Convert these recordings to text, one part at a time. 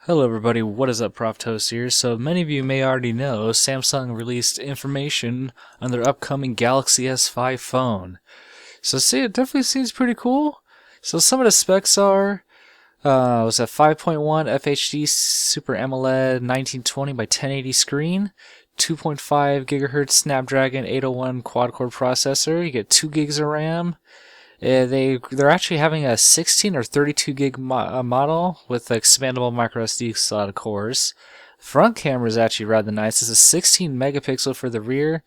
Hello everybody, what is up, Prof here. So many of you may already know Samsung released information on their upcoming Galaxy S5 phone. So see, it definitely seems pretty cool. So some of the specs are, was a 5.1 FHD Super AMOLED 1920 by 1080 screen, 2.5 gigahertz Snapdragon 801 quad-core processor. You get 2 gigs of RAM. They're actually having a 16 or 32 gig model with expandable micro SD slot, of course. Front camera is actually rather nice. It's a 16 megapixel for the rear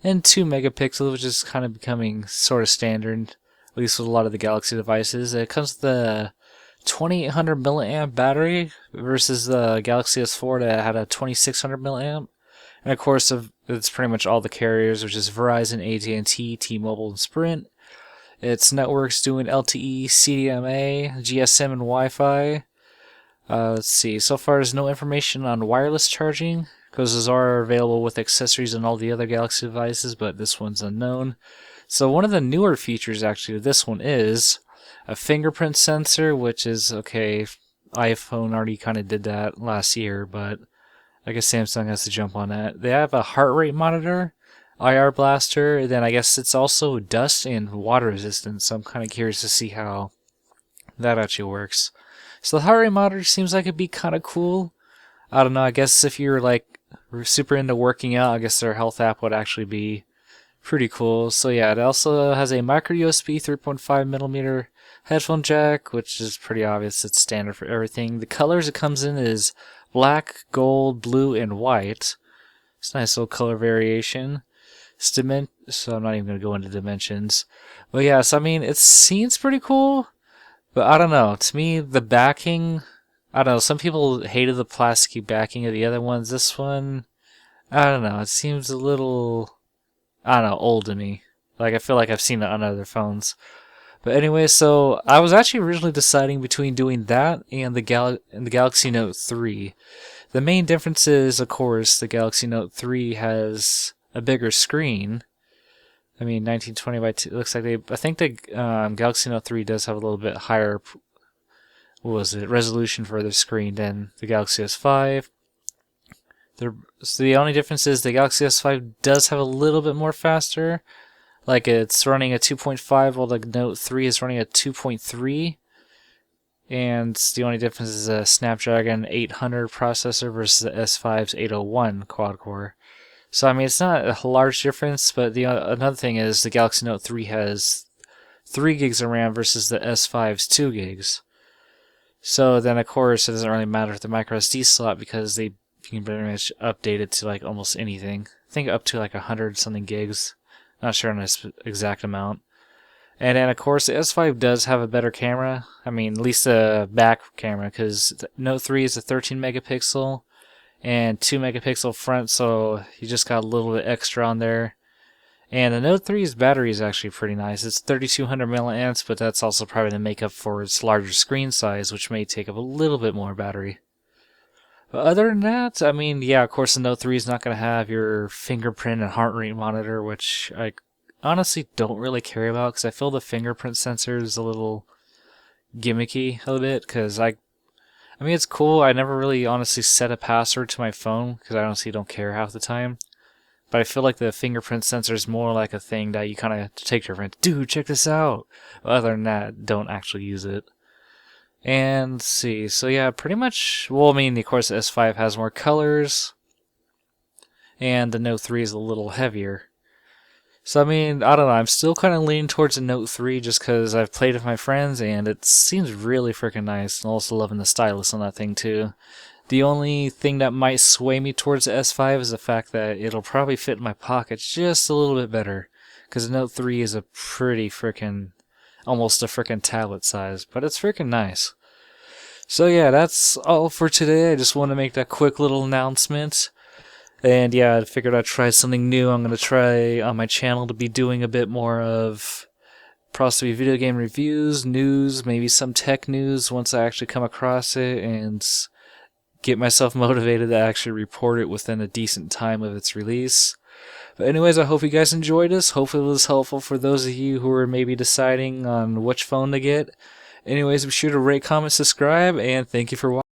and 2 megapixels, which is kind of becoming sort of standard, at least with a lot of the Galaxy devices. It comes with a 2800 milliamp battery versus the Galaxy S4 that had a 2600 milliamp. And of course, it's pretty much all the carriers, which is Verizon, AT&T, T-Mobile, and Sprint. Its network's doing LTE, CDMA, GSM, and Wi-Fi. Let's see. So far, there's no information on wireless charging, because those are available with accessories on all the other Galaxy devices, but this one's unknown. So one of the newer features, actually, of this one is a fingerprint sensor, which is, okay, iPhone already kind of did that last year, but I guess Samsung has to jump on that. They have a heart rate monitor, IR blaster, and then I guess it's also dust and water resistant, so I'm kind of curious to see how that actually works. So the heart rate monitor seems like it'd be kind of cool. I don't know, I guess if you're like super into working out, I guess their health app would actually be pretty cool. So yeah, it also has a micro USB 3.5 millimeter headphone jack, which is pretty obvious, it's standard for everything. The colors it comes in is black, gold, blue, and white. It's a nice little color variation. So I'm not even going to go into dimensions. But yeah, so I mean, it seems pretty cool, but I don't know. To me, the backing, I don't know. Some people hated the plasticky backing of the other ones. This one, I don't know. It seems a little, I don't know, old to me. Like, I feel like I've seen it on other phones. But anyway, so I was actually originally deciding between doing that and the Galaxy Note 3. The main difference is, of course, the Galaxy Note 3 has a bigger screen. I mean, 1920 by 2. Looks like I think the Galaxy Note 3 does have a little bit higher, resolution for the screen than the Galaxy S5. So the only difference is the Galaxy S5 does have a little bit more faster. Like, it's running a 2.5 while the Note 3 is running a 2.3. And the only difference is a Snapdragon 800 processor versus the S5's 801 quad-core. So I mean, it's not a large difference, but another thing is the Galaxy Note 3 has 3 gigs of RAM versus the S5's 2 gigs. So then, of course, it doesn't really matter with the micro SD slot because you can pretty much update it to like almost anything. I think up to like 100 something gigs. Not sure on the exact amount. And then, of course, the S5 does have a better camera. I mean, at least the back camera, because the Note 3 is a 13 megapixel and 2 megapixel front, so you just got a little bit extra on there. And the Note 3's battery is actually pretty nice. It's 3200 milliamps, but that's also probably to make up for its larger screen size, which may take up a little bit more battery. But other than that, I mean, yeah, of course the Note 3 is not going to have your fingerprint and heart rate monitor, which I honestly don't really care about, because I feel the fingerprint sensor is a little gimmicky a little bit, because I mean, it's cool. I never really honestly set a password to my phone because I honestly don't care half the time. But I feel like the fingerprint sensor is more like a thing that you kind of take to your friends. Dude, check this out. But other than that, don't actually use it. And let's see. So yeah, pretty much. Well, I mean, of course, the S5 has more colors, and the Note 3 is a little heavier. So, I mean, I don't know, I'm still kind of leaning towards the Note 3 just because I've played with my friends and it seems really freaking nice. And also loving the stylus on that thing too. The only thing that might sway me towards the S5 is the fact that it'll probably fit in my pocket just a little bit better. Because the Note 3 is a pretty freaking, almost a freaking tablet size. But it's freaking nice. So yeah, that's all for today. I just want to make that quick little announcement. And yeah, I figured I'd try something new. I'm going to try on my channel to be doing a bit more of possibly video game reviews, news, maybe some tech news once I actually come across it and get myself motivated to actually report it within a decent time of its release. But anyways, I hope you guys enjoyed this. Hopefully it was helpful for those of you who are maybe deciding on which phone to get. Anyways, be sure to rate, comment, subscribe, and thank you for watching.